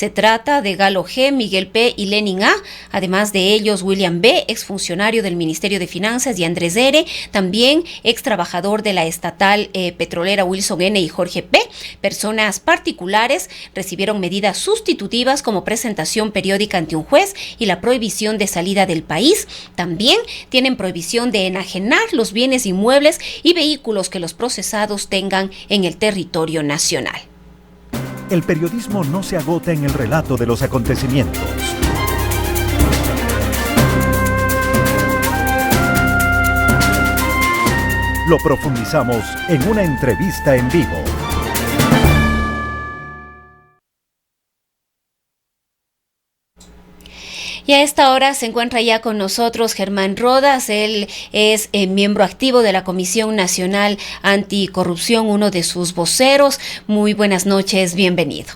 Se trata de Galo G, Miguel P. y Lenin A. Además de ellos, William B., exfuncionario del Ministerio de Finanzas, y Andrés R., también ex trabajador de la estatal petrolera Wilson N. y Jorge P. Personas particulares recibieron medidas sustitutivas como presentación periódica ante un juez y la prohibición de salida del país. También tienen prohibición de enajenar los bienes inmuebles y vehículos que los procesados tengan en el territorio nacional. El periodismo no se agota en el relato de los acontecimientos. Lo profundizamos en una entrevista en vivo. Y a esta hora se encuentra ya con nosotros Germán Rodas. Él es miembro activo de la Comisión Nacional Anticorrupción, uno de sus voceros. Muy buenas noches, bienvenido.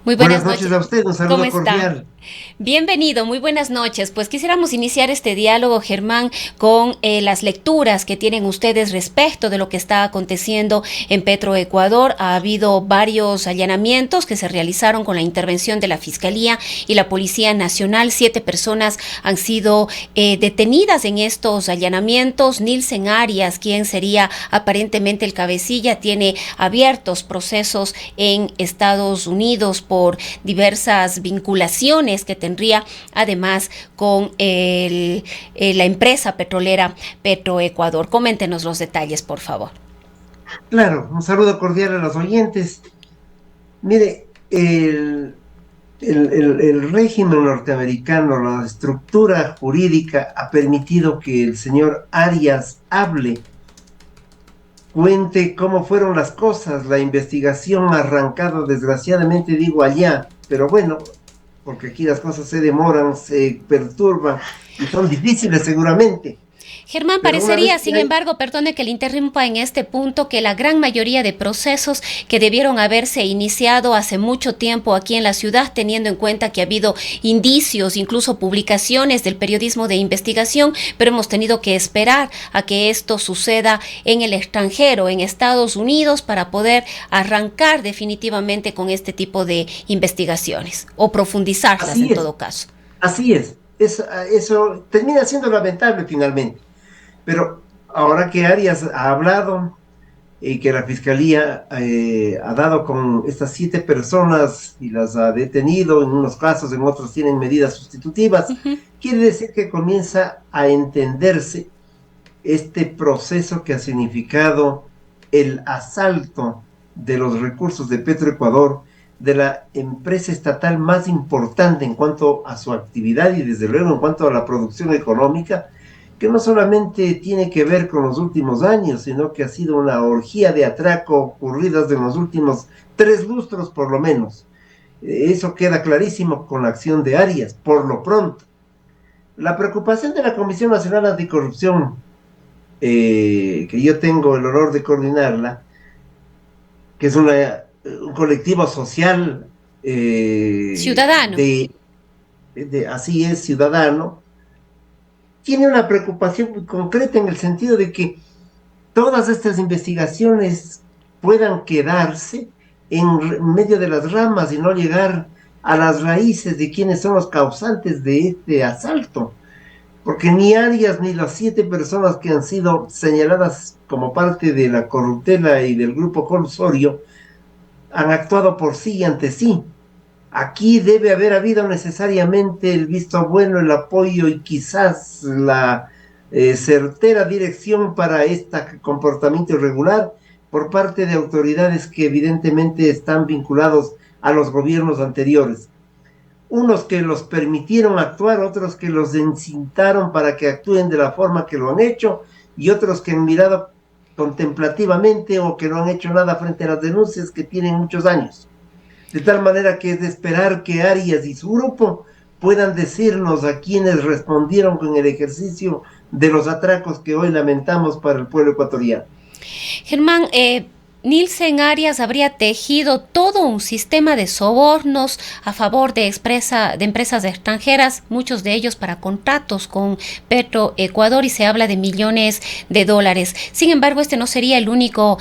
Muy buenas noches a usted, un saludo cordial. Bienvenido, muy buenas noches. Pues quisiéramos iniciar este diálogo, Germán, con las lecturas que tienen ustedes respecto de lo que está aconteciendo en Petroecuador. Ha habido varios allanamientos que se realizaron con la intervención de la Fiscalía y la Policía Nacional. 7 personas han sido detenidas en estos allanamientos. Nilsen Arias, quien sería aparentemente el cabecilla, tiene abiertos procesos en Estados Unidos por diversas vinculaciones que tendría además con la empresa petrolera Petroecuador. Coméntenos los detalles, por favor. Claro, un saludo cordial a los oyentes. Mire, el régimen norteamericano, la estructura jurídica ha permitido que el señor Arias hable, cuente cómo fueron las cosas, la investigación ha arrancado, desgraciadamente digo allá, pero bueno, porque aquí las cosas se demoran, se perturban y son difíciles seguramente. Germán, parecería, sin embargo, perdone que le interrumpa en este punto, que la gran mayoría de procesos que debieron haberse iniciado hace mucho tiempo aquí en la ciudad, teniendo en cuenta que ha habido indicios, incluso publicaciones del periodismo de investigación, pero hemos tenido que esperar a que esto suceda en el extranjero, en Estados Unidos, para poder arrancar definitivamente con este tipo de investigaciones o profundizarlas en todo caso. Así es. Eso termina siendo lamentable finalmente. Pero ahora que Arias ha hablado y que la Fiscalía ha dado con estas 7 personas y las ha detenido, en unos casos, en otros tienen medidas sustitutivas, quiere decir que comienza a entenderse este proceso que ha significado el asalto de los recursos de Petroecuador, de la empresa estatal más importante en cuanto a su actividad y desde luego en cuanto a la producción económica, que no solamente tiene que ver con los últimos años, sino que ha sido una orgía de atraco ocurridas en los últimos 3 lustros por lo menos. Eso queda clarísimo con la acción de Arias, por lo pronto. La preocupación de la Comisión Nacional Anticorrupción, que yo tengo el honor de coordinarla, que es un colectivo social ciudadano. Así es, ciudadano, tiene una preocupación muy concreta en el sentido de que todas estas investigaciones puedan quedarse en medio de las ramas y no llegar a las raíces de quiénes son los causantes de este asalto. Porque ni Arias ni las 7 personas que han sido señaladas como parte de la corruptela y del grupo colusorio han actuado por sí y ante sí. Aquí debe haber habido necesariamente el visto bueno, el apoyo y quizás la certera dirección para este comportamiento irregular por parte de autoridades que evidentemente están vinculados a los gobiernos anteriores. Unos que los permitieron actuar, otros que los encintaron para que actúen de la forma que lo han hecho, y otros que han mirado contemplativamente o que no han hecho nada frente a las denuncias que tienen muchos años. De tal manera que es de esperar que Arias y su grupo puedan decirnos a quienes respondieron con el ejercicio de los atracos que hoy lamentamos para el pueblo ecuatoriano. Germán, Nielsen Arias habría tejido todo un sistema de sobornos a favor de empresas extranjeras, muchos de ellos para contratos con Petroecuador, y se habla de millones de dólares. Sin embargo, este no sería el único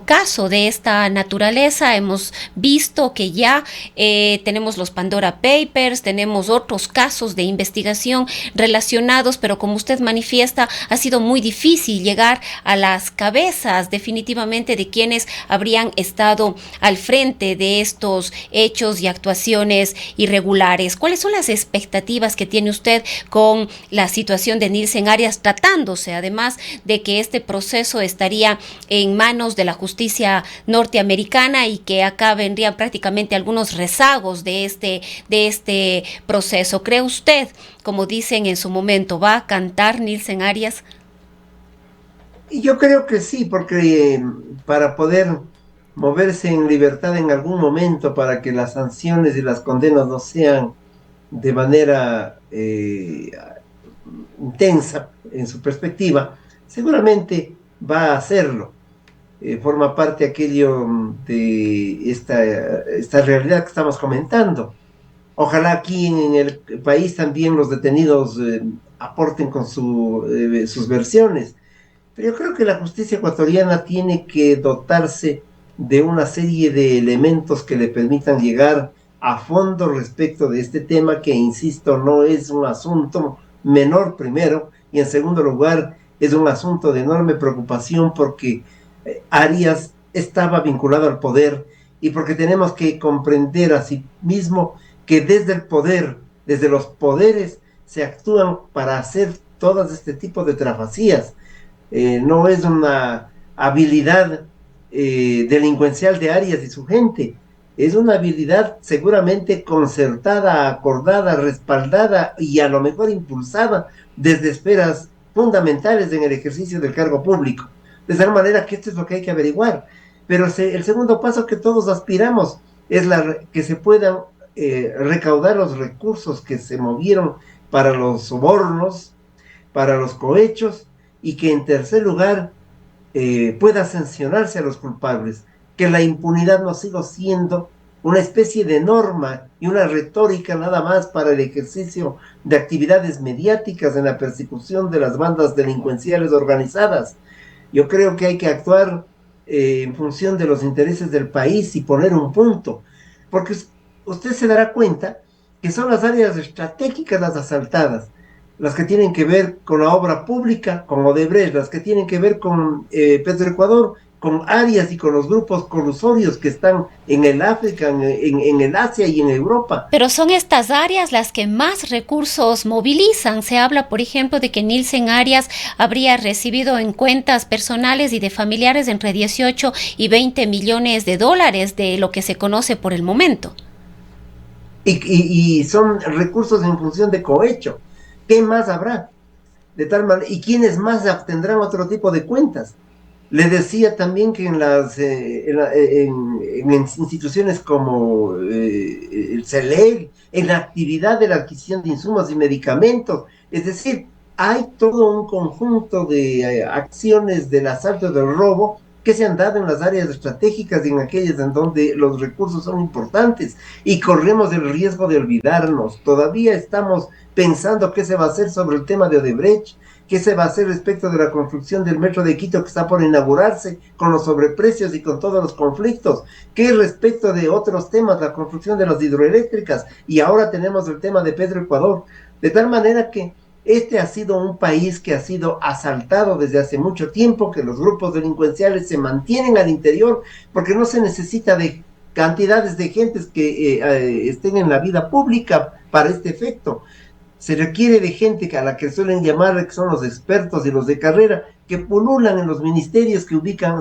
caso de esta naturaleza. Hemos visto que ya tenemos los Pandora Papers, tenemos otros casos de investigación relacionados, pero como usted manifiesta, ha sido muy difícil llegar a las cabezas definitivamente de quienes habrían estado al frente de estos hechos y actuaciones irregulares. ¿Cuáles son las expectativas que tiene usted con la situación de Nielsen Arias, tratándose además de que este proceso estaría en manos de la justicia norteamericana y que acá vendrían prácticamente algunos rezagos de este proceso? ¿Cree usted, como dicen en su momento, va a cantar Nielsen Arias? Yo creo que sí, porque para poder moverse en libertad en algún momento, para que las sanciones y las condenas no sean de manera intensa en su perspectiva, seguramente va a hacerlo. Forma parte aquello de esta realidad que estamos comentando. Ojalá aquí en el país también los detenidos aporten con sus versiones. Pero yo creo que la justicia ecuatoriana tiene que dotarse de una serie de elementos que le permitan llegar a fondo respecto de este tema, que, insisto, no es un asunto menor primero, y en segundo lugar es un asunto de enorme preocupación porque Arias estaba vinculado al poder, y porque tenemos que comprender así mismo que desde el poder, desde los poderes, se actúan para hacer todo este tipo de trafacías. No es una habilidad delincuencial de Arias y su gente, es una habilidad seguramente concertada, acordada, respaldada y a lo mejor impulsada desde esferas fundamentales en el ejercicio del cargo público. De tal manera que esto es lo que hay que averiguar. Pero el segundo paso que todos aspiramos es que se puedan recaudar los recursos que se movieron para los sobornos, para los cohechos, y que en tercer lugar pueda sancionarse a los culpables, que la impunidad no siga siendo una especie de norma y una retórica nada más para el ejercicio de actividades mediáticas en la persecución de las bandas delincuenciales organizadas. Yo creo que hay que actuar en función de los intereses del país y poner un punto, porque usted se dará cuenta que son las áreas estratégicas las asaltadas, las que tienen que ver con la obra pública, con Odebrecht, las que tienen que ver con Petroecuador, con Arias y con los grupos colusorios que están en el África, en el Asia y en Europa. Pero son estas áreas las que más recursos movilizan. Se habla, por ejemplo, de que Nielsen Arias habría recibido en cuentas personales y de familiares entre 18 y 20 millones de dólares de lo que se conoce por el momento. Y son recursos en función de cohecho. ¿Qué más habrá? De tal manera, ¿y quiénes más obtendrán otro tipo de cuentas? Le decía también que en instituciones como el CELEG, en la actividad de la adquisición de insumos y medicamentos, es decir, hay todo un conjunto de acciones del asalto y del robo que se han dado en las áreas estratégicas y en aquellas en donde los recursos son importantes, y corremos el riesgo de olvidarnos. Todavía estamos pensando qué se va a hacer sobre el tema de Odebrecht, qué se va a hacer respecto de la construcción del metro de Quito que está por inaugurarse, con los sobreprecios y con todos los conflictos, qué respecto de otros temas, la construcción de las hidroeléctricas, y ahora tenemos el tema de Petroecuador, de tal manera que este ha sido un país que ha sido asaltado desde hace mucho tiempo, que los grupos delincuenciales se mantienen al interior, porque no se necesita de cantidades de gentes que estén en la vida pública para este efecto. Se requiere de gente a la que suelen llamar, que son los expertos y los de carrera, que pululan en los ministerios, que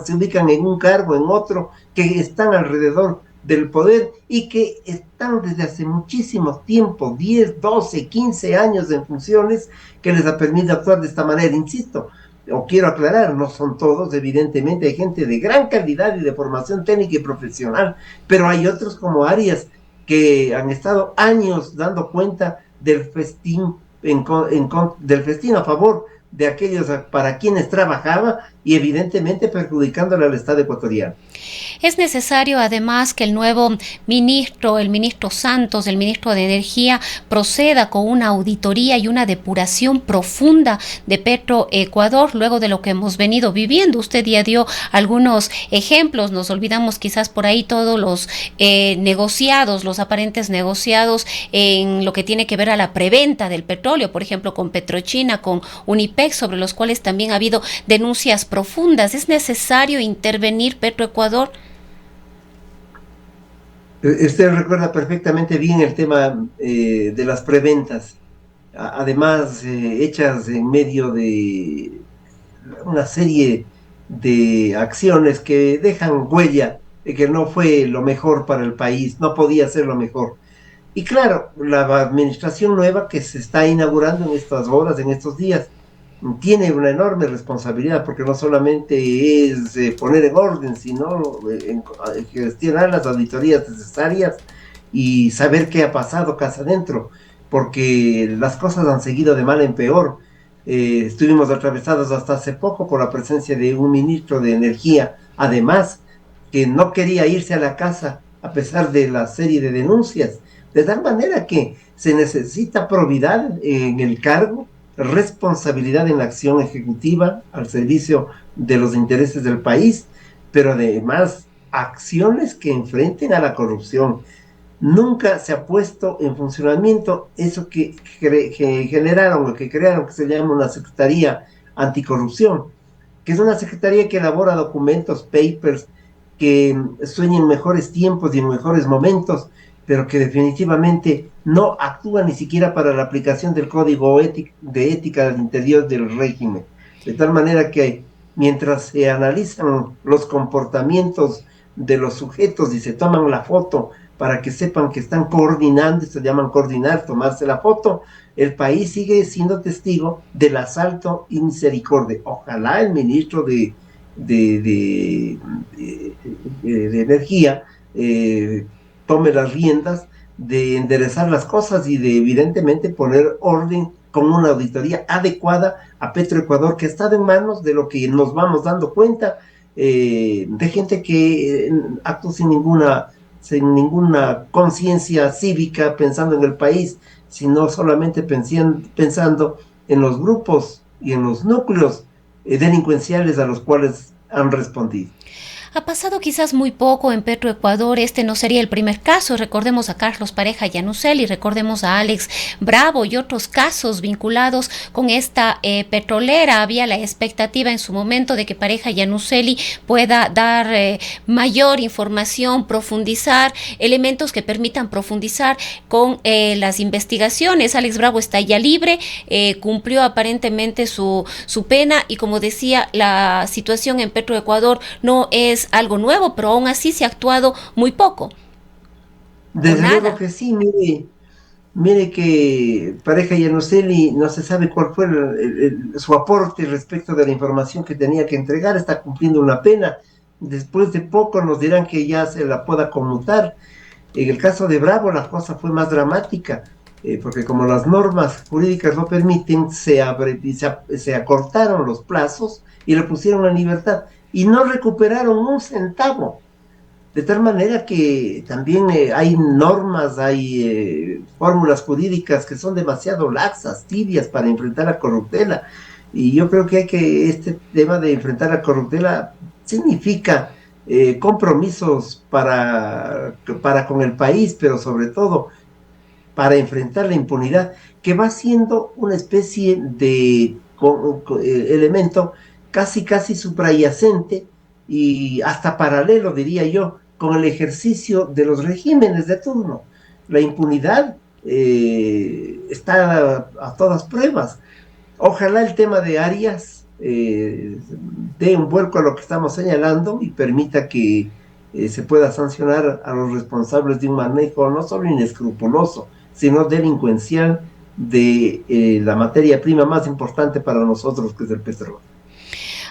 se ubican en un cargo, en otro, que están alrededor del poder y que están desde hace muchísimo tiempo, 10, 12, 15 años en funciones que les ha permitido actuar de esta manera. Insisto, o quiero aclarar, no son todos, evidentemente hay gente de gran calidad y de formación técnica y profesional, pero hay otros como Arias que han estado años dando cuenta del festín, del festín a favor de aquellos para quienes trabajaba, y evidentemente perjudicándole al Estado ecuatoriano. Es necesario además que el nuevo ministro, el ministro Santos, el ministro de Energía, proceda con una auditoría y una depuración profunda de Petroecuador, luego de lo que hemos venido viviendo. Usted ya dio algunos ejemplos, nos olvidamos quizás por ahí todos los negociados, los aparentes negociados en lo que tiene que ver a la preventa del petróleo, por ejemplo con Petrochina, con Unipex, sobre los cuales también ha habido denuncias profundas. ¿Es necesario intervenir Petroecuador? Usted recuerda perfectamente bien el tema de las preventas, además hechas en medio de una serie de acciones que dejan huella de que no fue lo mejor para el país, no podía ser lo mejor. Y claro, la administración nueva que se está inaugurando en estas horas, en estos días, tiene una enorme responsabilidad, porque no solamente es poner en orden, sino gestionar las auditorías necesarias y saber qué ha pasado casa adentro, porque las cosas han seguido de mal en peor. Estuvimos atravesados hasta hace poco por la presencia de un ministro de Energía, además, que no quería irse a la casa a pesar de la serie de denuncias, de tal manera que se necesita probidad en el cargo, responsabilidad en la acción ejecutiva al servicio de los intereses del país, pero además acciones que enfrenten a la corrupción. Nunca se ha puesto en funcionamiento eso que generaron o que crearon, que se llama una Secretaría Anticorrupción, que es una secretaría que elabora documentos, papers, que sueñen mejores tiempos y en mejores momentos, pero que definitivamente no actúa ni siquiera para la aplicación del código de ética al interior del régimen. De tal manera que mientras se analizan los comportamientos de los sujetos y se toman la foto para que sepan que están coordinando, se llaman coordinar, tomarse la foto, el país sigue siendo testigo del asalto y misericordia. Ojalá el ministro de Energía tome las riendas de enderezar las cosas y de evidentemente poner orden con una auditoría adecuada a Petroecuador, que ha estado en manos de lo que nos vamos dando cuenta, de gente que actúa sin ninguna conciencia cívica pensando en el país, sino solamente pensando en los grupos y en los núcleos delincuenciales a los cuales han respondido. Ha pasado quizás muy poco en Petroecuador, este no sería el primer caso. Recordemos a Carlos Pareja Yanuseli, recordemos a Alex Bravo y otros casos vinculados con esta petrolera. Había la expectativa en su momento de que Pareja Yanuseli pueda dar mayor información, profundizar, elementos que permitan profundizar con las investigaciones. Alex Bravo está ya libre, cumplió aparentemente su pena y, como decía, la situación en Petroecuador no es algo nuevo, pero aún así se ha actuado muy poco. Desde luego que sí, mire que Pareja Yanuseli no se sabe cuál fue su aporte respecto de la información que tenía que entregar, está cumpliendo una pena, después de poco nos dirán que ya se la pueda conmutar. En el caso de Bravo la cosa fue más dramática, porque como las normas jurídicas lo permiten, se acortaron los plazos y le pusieron la libertad, y no recuperaron un centavo, de tal manera que también hay normas, hay fórmulas jurídicas que son demasiado laxas, tibias para enfrentar la corruptela, y yo creo que este tema de enfrentar la corruptela significa compromisos para con el país, pero sobre todo para enfrentar la impunidad, que va siendo una especie de elemento casi subyacente y hasta paralelo, diría yo, con el ejercicio de los regímenes de turno. La impunidad está a todas pruebas. Ojalá el tema de Arias dé un vuelco a lo que estamos señalando y permita que se pueda sancionar a los responsables de un manejo no solo inescrupuloso, sino delincuencial de la materia prima más importante para nosotros, que es el petróleo.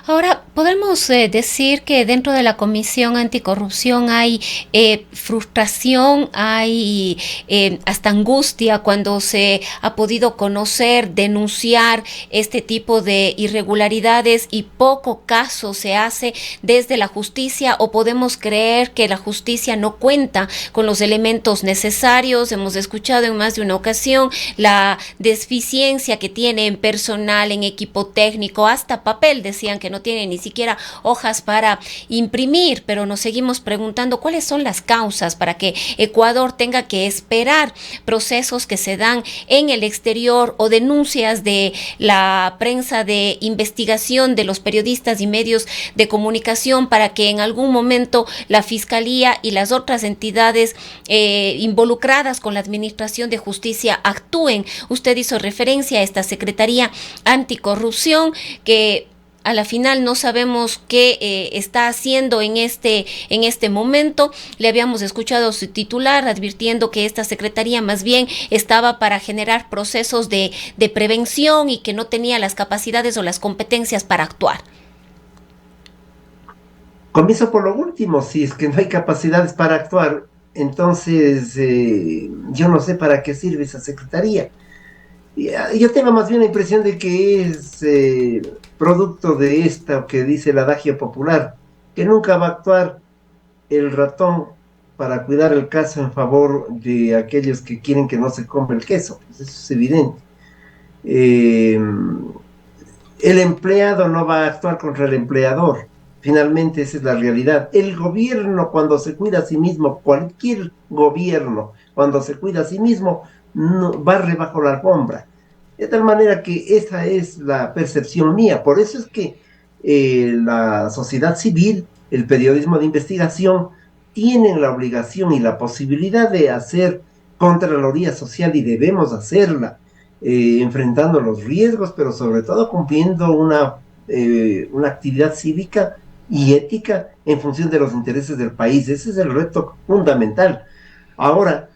Ahora, Podemos decir que dentro de la Comisión Anticorrupción hay frustración, hay hasta angustia cuando se ha podido conocer, denunciar este tipo de irregularidades y poco caso se hace desde la justicia, o podemos creer que la justicia no cuenta con los elementos necesarios. Hemos escuchado en más de una ocasión la deficiencia que tiene en personal, en equipo técnico, hasta papel decían que no tiene ni siquiera hojas para imprimir, pero nos seguimos preguntando cuáles son las causas para que Ecuador tenga que esperar procesos que se dan en el exterior o denuncias de la prensa de investigación de los periodistas y medios de comunicación para que en algún momento la Fiscalía y las otras entidades involucradas con la Administración de Justicia actúen. Usted hizo referencia a esta Secretaría Anticorrupción que a la final no sabemos qué está haciendo en este momento. Le habíamos escuchado su titular advirtiendo que esta secretaría más bien estaba para generar procesos de prevención y que no tenía las capacidades o las competencias para actuar. Comienzo por lo último, si es que no hay capacidades para actuar, entonces yo no sé para qué sirve esa secretaría. Yo tengo más bien la impresión de que es producto de esto que dice el adagio popular, que nunca va a actuar el ratón para cuidar el caso en favor de aquellos que quieren que no se coma el queso. Pues eso es evidente. El empleado no va a actuar contra el empleador. Finalmente esa es la realidad. El gobierno, cuando se cuida a sí mismo, cualquier gobierno, cuando se cuida a sí mismo, no, barre bajo la alfombra. De tal manera que esa es la percepción mía. Por eso es que la sociedad civil, el periodismo de investigación, tienen la obligación y la posibilidad de hacer contraloría social, y debemos hacerla, enfrentando los riesgos, pero sobre todo cumpliendo una actividad cívica y ética en función de los intereses del país. Ese es el reto fundamental. Ahora,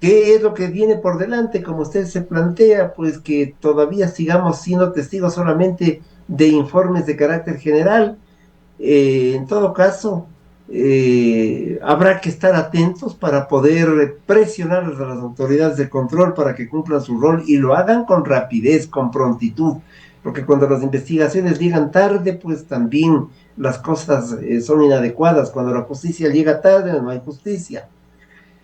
¿qué es lo que viene por delante? Como usted se plantea, pues que todavía sigamos siendo testigos solamente de informes de carácter general. En todo caso, habrá que estar atentos para poder presionar a las autoridades de control para que cumplan su rol y lo hagan con rapidez, con prontitud, porque cuando las investigaciones llegan tarde, pues también las cosas son inadecuadas. Cuando la justicia llega tarde, no hay justicia.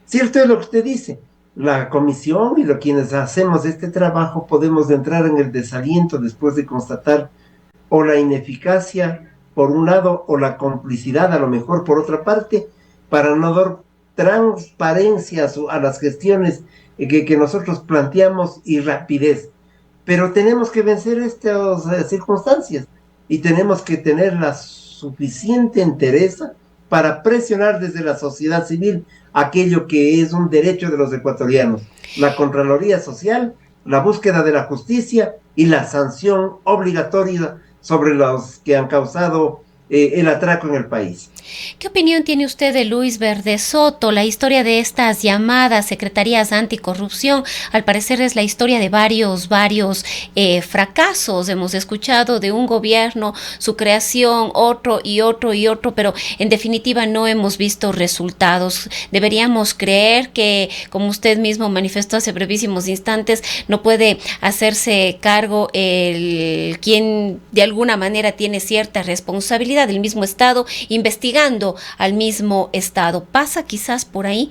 Cierto es lo que usted dice. La comisión y quienes hacemos este trabajo podemos entrar en el desaliento después de constatar o la ineficacia por un lado o la complicidad a lo mejor por otra parte, para no dar transparencia a las gestiones que nosotros planteamos y rapidez. Pero tenemos que vencer estas circunstancias y tenemos que tener la suficiente entereza para presionar desde la sociedad civil aquello que es un derecho de los ecuatorianos: la Contraloría Social, la búsqueda de la justicia y la sanción obligatoria sobre los que han causado el atraco en el país. ¿Qué opinión tiene usted de Luis Verde Soto? La historia de estas llamadas secretarías anticorrupción, al parecer es la historia de varios fracasos. Hemos escuchado de un gobierno, su creación, otro, pero en definitiva no hemos visto resultados. Deberíamos creer que, como usted mismo manifestó hace brevísimos instantes, no puede hacerse cargo quien de alguna manera tiene cierta responsabilidad, el mismo Estado, investigando al mismo Estado. ¿Pasa quizás por ahí?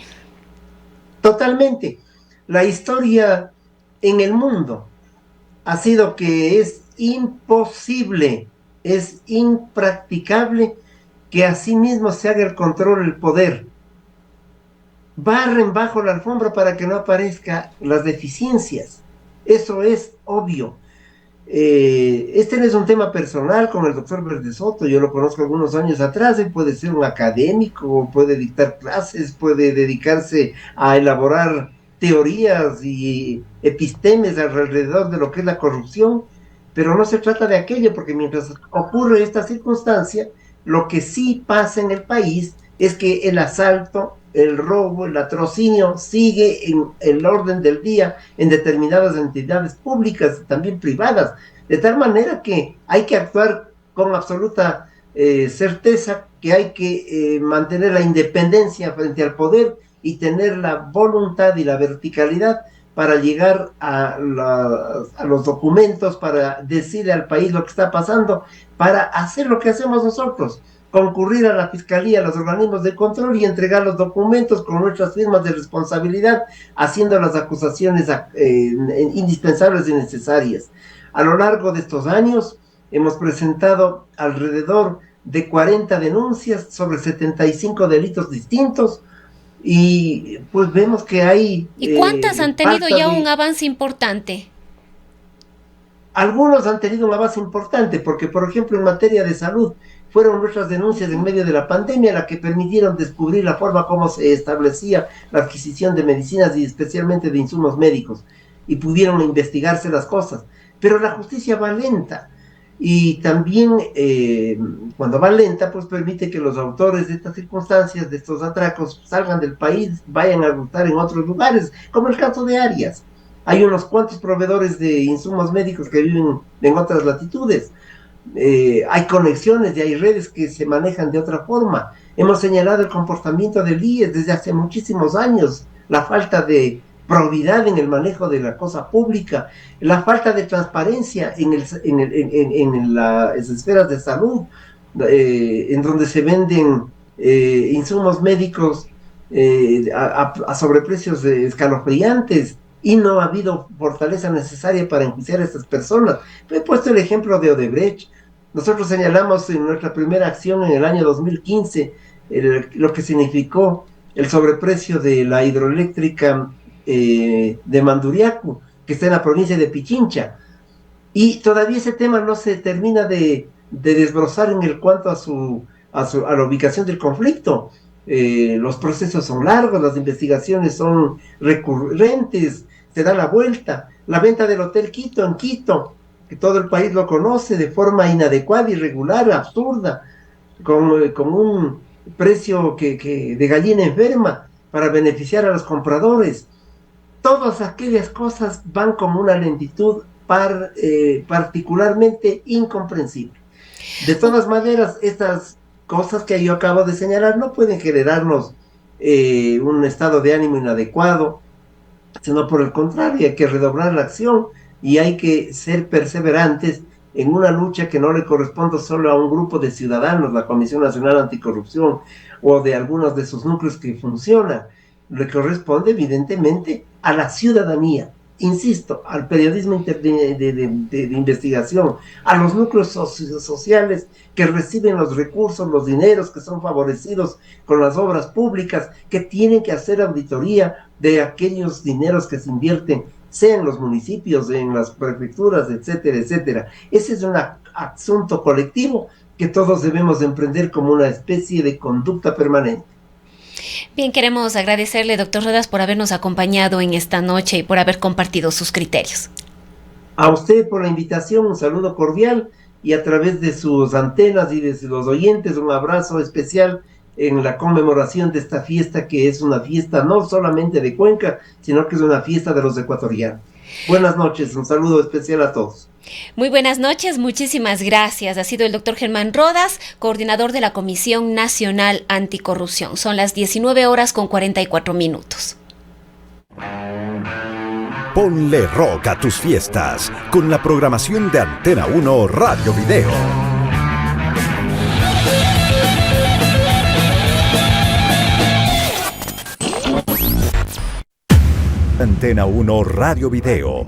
Totalmente. La historia en el mundo ha sido que es imposible, es impracticable que así mismo se haga el control del poder. Barren bajo la alfombra para que no aparezcan las deficiencias. Eso es obvio. Este no es un tema personal con el doctor Verde Soto. Yo lo conozco algunos años atrás. Él puede ser un académico, puede dictar clases, puede dedicarse a elaborar teorías y epistemes alrededor de lo que es la corrupción, pero no se trata de aquello, porque mientras ocurre esta circunstancia, lo que sí pasa en el país es que el asalto, el robo, el latrocinio sigue en el orden del día en determinadas entidades públicas y también privadas, de tal manera que hay que actuar con absoluta certeza que hay que mantener la independencia frente al poder y tener la voluntad y la verticalidad para llegar a los documentos, para decirle al país lo que está pasando, para hacer lo que hacemos nosotros, concurrir a la fiscalía, a los organismos de control y entregar los documentos con nuestras firmas de responsabilidad, haciendo las acusaciones indispensables y necesarias. A lo largo de estos años hemos presentado alrededor de 40 denuncias sobre 75 delitos distintos, y pues vemos que hay... ¿Y cuántas han tenido ya un avance importante? Algunos han tenido un avance importante, porque por ejemplo en materia de salud, fueron nuestras denuncias en medio de la pandemia las que permitieron descubrir la forma como se establecía la adquisición de medicinas y especialmente de insumos médicos, y pudieron investigarse las cosas. Pero la justicia va lenta, y también cuando va lenta, pues permite que los autores de estas circunstancias, de estos atracos, salgan del país, vayan a gustar en otros lugares, como el caso de Arias. Hay unos cuantos proveedores de insumos médicos que viven en otras latitudes. Hay conexiones y hay redes que se manejan de otra forma. Hemos señalado el comportamiento del IES desde hace muchísimos años, la falta de probidad en el manejo de la cosa pública, la falta de transparencia en las esferas de salud, en donde se venden insumos médicos a sobreprecios escalofriantes, y no ha habido fortaleza necesaria para enjuiciar a estas personas. He puesto el ejemplo de Odebrecht. Nosotros señalamos en nuestra primera acción en el año 2015 lo que significó el sobreprecio de la hidroeléctrica de Manduriacu, que está en la provincia de Pichincha, y todavía ese tema no se termina de desbrozar en cuanto a la ubicación del conflicto. Los procesos son largos, las investigaciones son recurrentes, se da la vuelta. La venta del Hotel Quito en Quito, que todo el país lo conoce, de forma inadecuada, irregular, absurda, con un precio de gallina enferma para beneficiar a los compradores. Todas aquellas cosas van con una lentitud particularmente incomprensible. De todas maneras, estas cosas que yo acabo de señalar no pueden generarnos un estado de ánimo inadecuado, sino por el contrario, hay que redoblar la acción y hay que ser perseverantes en una lucha que no le corresponde solo a un grupo de ciudadanos, la Comisión Nacional Anticorrupción o de algunos de sus núcleos que funcionan. Le corresponde evidentemente a la ciudadanía, insisto, al periodismo de investigación, a los núcleos sociales que reciben los recursos, los dineros, que son favorecidos con las obras públicas, que tienen que hacer auditoría de aquellos dineros que se invierten, sea en los municipios, en las prefecturas, etcétera, etcétera. Ese es un asunto colectivo que todos debemos emprender como una especie de conducta permanente. Bien, queremos agradecerle, doctor Rodas, por habernos acompañado en esta noche y por haber compartido sus criterios. A usted por la invitación, un saludo cordial, y a través de sus antenas y de los oyentes, un abrazo especial en la conmemoración de esta fiesta, que es una fiesta no solamente de Cuenca, sino que es una fiesta de los ecuatorianos. Buenas noches, un saludo especial a todos. Muy buenas noches, muchísimas gracias. Ha sido el doctor Germán Rodas, coordinador de la Comisión Nacional Anticorrupción. Son las 19:44. Ponle rock a tus fiestas con la programación de Antena 1 Radio Video. Antena 1 Radio Video.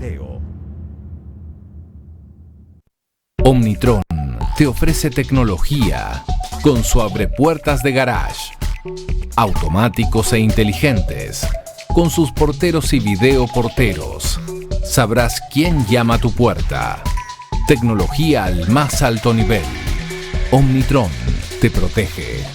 Omnitron te ofrece tecnología con su abrepuertas de garage, automáticos e inteligentes, con sus porteros y videoporteros. Sabrás quién llama a tu puerta. Tecnología al más alto nivel. Omnitron te protege.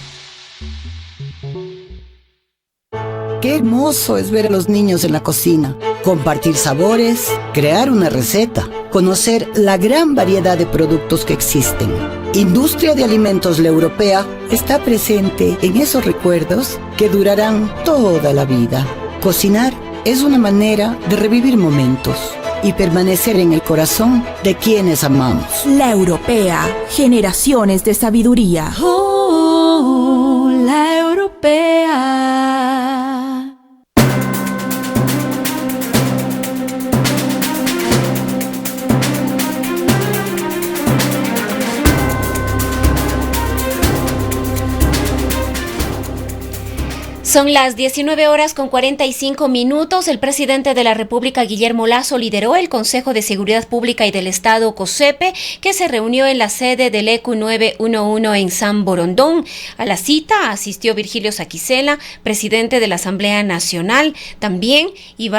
Qué hermoso es ver a los niños en la cocina, compartir sabores, crear una receta, conocer la gran variedad de productos que existen. Industria de Alimentos La Europea está presente en esos recuerdos que durarán toda la vida. Cocinar es una manera de revivir momentos, y permanecer en el corazón de quienes amamos. La Europea, generaciones de sabiduría. La Europea. Son las 19:45. El presidente de la República, Guillermo Lasso, lideró el Consejo de Seguridad Pública y del Estado, COSEPE, que se reunió en la sede del ECU 911 en San Borondón. A la cita asistió Virgilio Saquicela, presidente de la Asamblea Nacional. También Iván